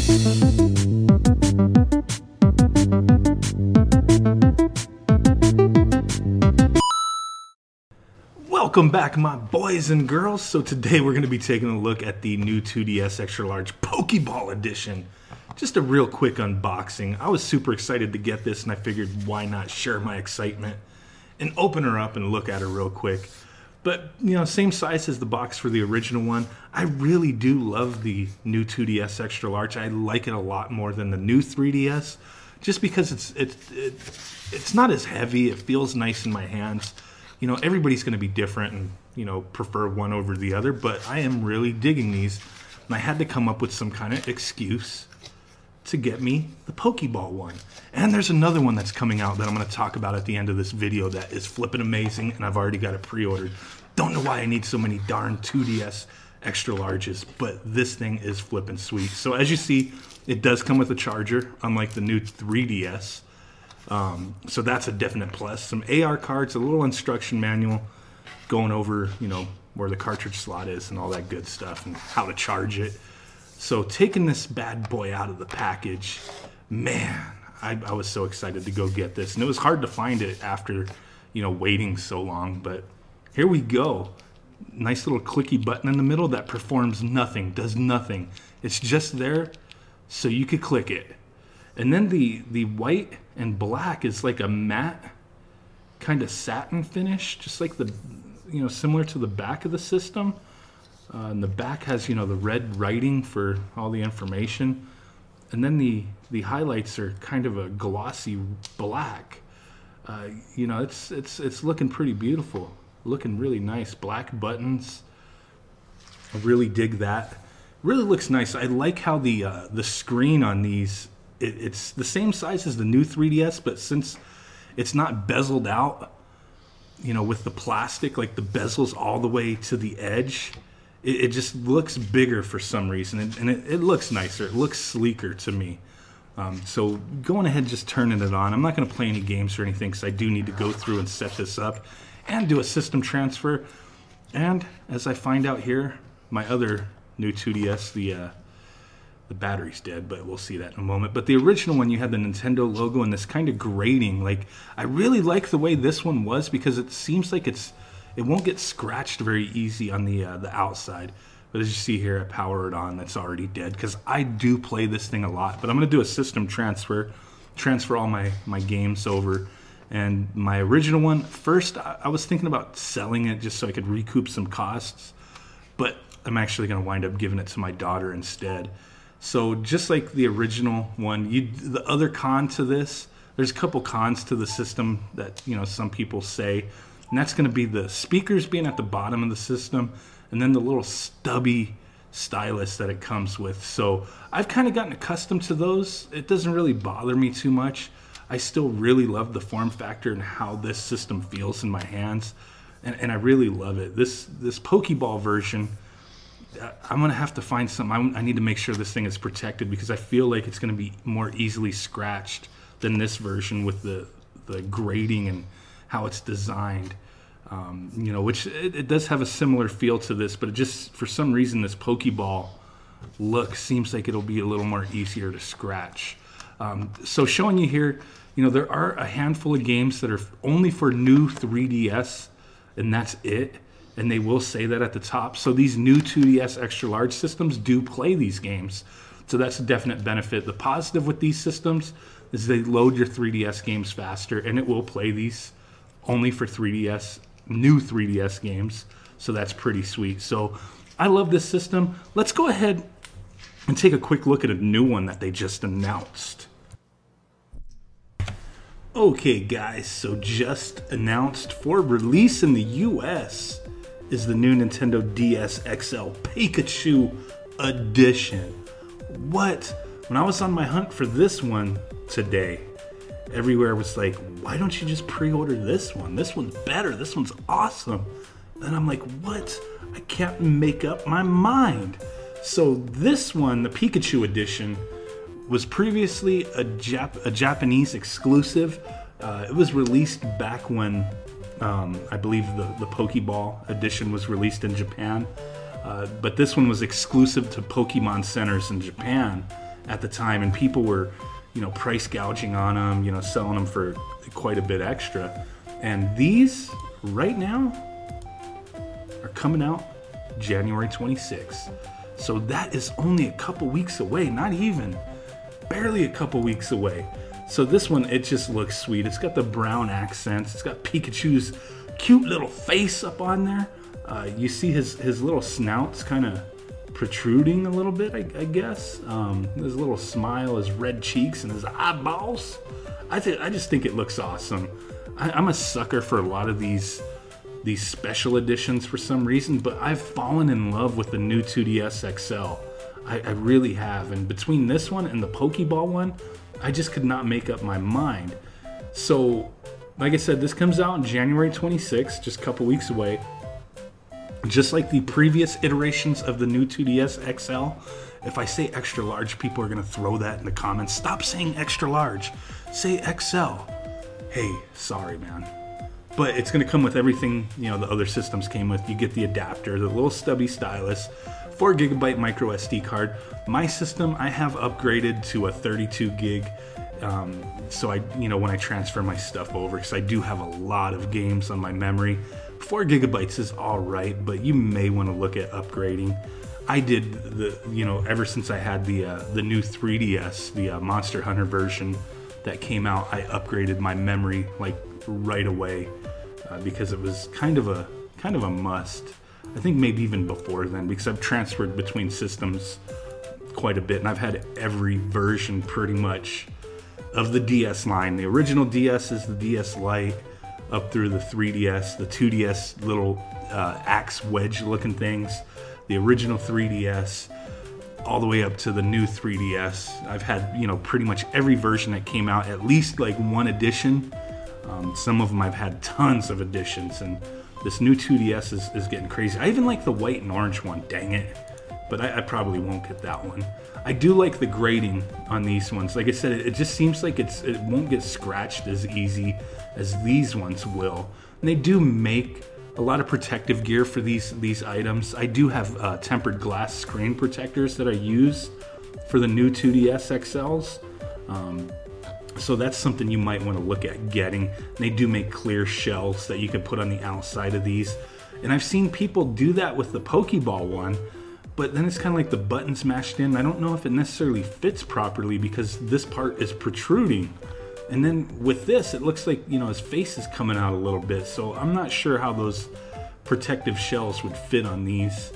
Welcome back, my boys and girls. So today we're going to be taking a look at the new 2DS Extra Large Pokeball Edition. Just a real quick unboxing. I was super excited to get this, and I figured why not share my excitement and open her up and look at her real quick. But, you know, same size as the box for the original one. I really do love the new 2DS Extra Large. I like it a lot more than the new 3DS, just because it's not as heavy. It feels nice in my hands. You know, everybody's going to be different and, you know, prefer one over the other, but I am really digging these. And I had to come up with some kind of excuse to get me the Pokeball one. And there's another one that's coming out that I'm going to talk about at the end of this video that is flipping amazing, and I've already got it pre-ordered. Don't know why I need so many darn 2DS Extra Larges, but this thing is flipping sweet. So as you see, it does come with a charger, unlike the new 3DS. So that's a definite plus. Some AR cards, a little instruction manual going over, you know, where the cartridge slot is and all that good stuff and how to charge it. So taking this bad boy out of the package, man, I was so excited to go get this. And it was hard to find it after, you know, waiting so long, but here we go. Nice little clicky button in the middle that performs nothing, does nothing. It's just there so you could click it. And then the white and black is like a matte kind of satin finish, just like the, you know, similar to the back of the system. And the back has, you know, the red writing for all the information. And then the highlights are kind of a glossy black. You know, it's looking pretty beautiful, looking really nice. Black buttons, I really dig that. Really looks nice. I like how the screen on these, it's the same size as the new 3DS, but since it's not bezeled out, you know, with the plastic, like the bezel's all the way to the edge, it just looks bigger for some reason, and it looks nicer. It looks sleeker to me. So going ahead and just turning it on. I'm not going to play any games or anything because I do need to go through and set this up and do a system transfer. And as I find out here, my other new 2DS, the battery's dead, but we'll see that in a moment. But the original one, you had the Nintendo logo and this kind of grating. Like, I really like the way this one was because it seems like it won't get scratched very easy on the outside. But as you see here, I power it on. That's already dead because I do play this thing a lot. But I'm going to do a system transfer all my games over. And my original one, first I was thinking about selling it just so I could recoup some costs. But I'm actually going to wind up giving it to my daughter instead. So just like the original one, the other con to this, there's a couple cons to the system that, you know, some people say, and that's going to be the speakers being at the bottom of the system, and then the little stubby stylus that it comes with. So I've kind of gotten accustomed to those. It doesn't really bother me too much. I still really love the form factor and how this system feels in my hands, and I really love it. This Pokeball version, I'm going to have to find something. I need to make sure this thing is protected because I feel like it's going to be more easily scratched than this version with the grading and how it's designed. You know, which it does have a similar feel to this, but it just, for some reason, this Pokeball look seems like it'll be a little more easier to scratch. So showing you here, you know, there are a handful of games that are only for new 3DS, and that's it. And they will say that at the top. So these new 2DS Extra Large systems do play these games. So that's a definite benefit. The positive with these systems is they load your 3DS games faster, and it will play these only for 3DS, new 3DS games. So that's pretty sweet. So I love this system. Let's go ahead and take a quick look at a new one that they just announced. Okay guys, so just announced for release in the US is the new Nintendo DS XL Pikachu Edition. What? When I was on my hunt for this one today, everywhere was like, why don't you just pre-order this one? This one's better. This one's awesome. And I'm like, what? I can't make up my mind. So this one, the Pikachu Edition, was previously a Japanese exclusive. It was released back when I believe the Pokeball edition was released in Japan, but this one was exclusive to Pokemon centers in Japan, at the time, and people were, you know, price gouging on them, you know, selling them for quite a bit extra. And these right now are coming out January 26th. So that is only a couple weeks away, not even, barely a couple weeks away. So this one, it just looks sweet. It's got the brown accents. It's got Pikachu's cute little face up on there. You see his little snout's kind of protruding a little bit, I guess. His little smile, his red cheeks, and his eyeballs. I just think it looks awesome. I'm a sucker for a lot of these special editions for some reason, but I've fallen in love with the new 2DS XL. I really have. And between this one and the Pokeball one, I just could not make up my mind. So, like I said, this comes out on January 26th, just a couple weeks away. Just like the previous iterations of the new 2DS XL, if I say extra large, people are going to throw that in the comments. Stop saying extra large. Say XL. Hey, sorry, man. But it's going to come with everything, you know, the other systems came with. You get the adapter, the little stubby stylus, 4 GB micro SD card. My system, I have upgraded to a 32 gig. So you know, when I transfer my stuff over, because I do have a lot of games on my memory, 4 GB is all right, but you may want to look at upgrading. I did you know, ever since I had the new 3DS, the Monster Hunter version that came out, I upgraded my memory like right away because it was kind of a must. I think maybe even before then, because I've transferred between systems quite a bit, and I've had every version pretty much of the DS line. The original DS is the DS Lite, up through the 3DS, the 2DS little axe wedge looking things, the original 3DS, all the way up to the new 3DS. I've had, you know, pretty much every version that came out, at least like one edition. Some of them I've had tons of editions, and this new 2DS is getting crazy. I even like the white and orange one, dang it. But I probably won't get that one. I do like the grading on these ones. Like I said, it just seems like it won't get scratched as easy as these ones will. And they do make a lot of protective gear for these items. I do have tempered glass screen protectors that I use for the new 2DS XLs. So that's something you might want to look at getting. They do make clear shells that you can put on the outside of these. And I've seen people do that with the Pokeball one, but then it's kind of like the buttons mashed in. I don't know if it necessarily fits properly because this part is protruding. And then with this, it looks like, you know, his face is coming out a little bit. So I'm not sure how those protective shells would fit on these.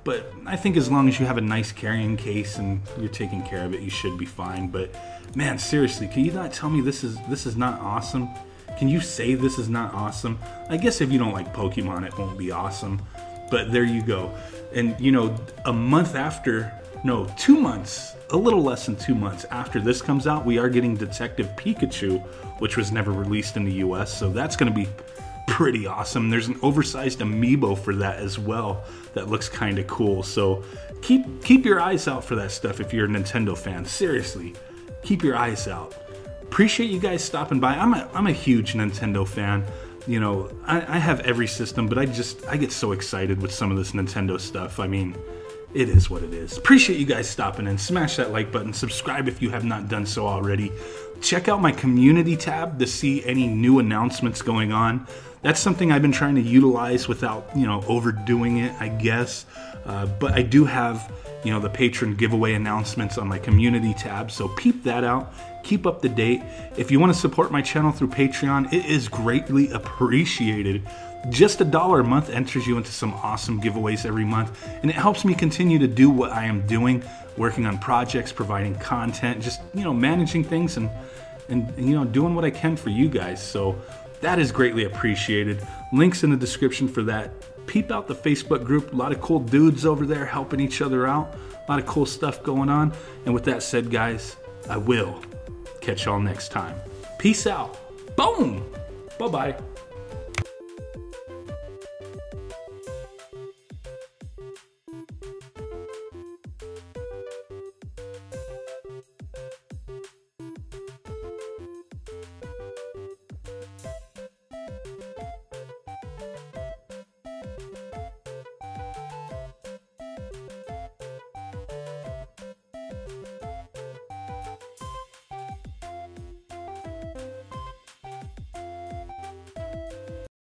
But I think as long as you have a nice carrying case and you're taking care of it, you should be fine. But man, seriously, can you not tell me this is not awesome? Can you say this is not awesome? I guess if you don't like Pokemon, it won't be awesome. But there you go. And you know, a month after, no, 2 months, a little less than 2 months after this comes out, we are getting Detective Pikachu, which was never released in the US. So that's going to be pretty awesome. There's an oversized amiibo for that as well that looks kind of cool. So keep your eyes out for that stuff if you're a Nintendo fan. Seriously, keep your eyes out. Appreciate you guys stopping by. I'm a huge Nintendo fan. You know, I have every system, but I get so excited with some of this Nintendo stuff. I mean, it is what it is. Appreciate you guys stopping in. Smash that like button. Subscribe if you have not done so already. Check out my community tab to see any new announcements going on. That's something I've been trying to utilize without, you know, overdoing it, I guess. But I do have, you know, the patron giveaway announcements on my community tab, so peep that out. Keep up to date. If you want to support my channel through Patreon, it is greatly appreciated. Just $1 a month enters you into some awesome giveaways every month, and it helps me continue to do what I am doing, working on projects, providing content, just, you know, managing things and you know, doing what I can for you guys. So that is greatly appreciated. Links in the description for that. Peep out the Facebook group. A lot of cool dudes over there helping each other out. A lot of cool stuff going on. And with that said, guys, I will catch y'all next time. Peace out. Boom. Bye-bye.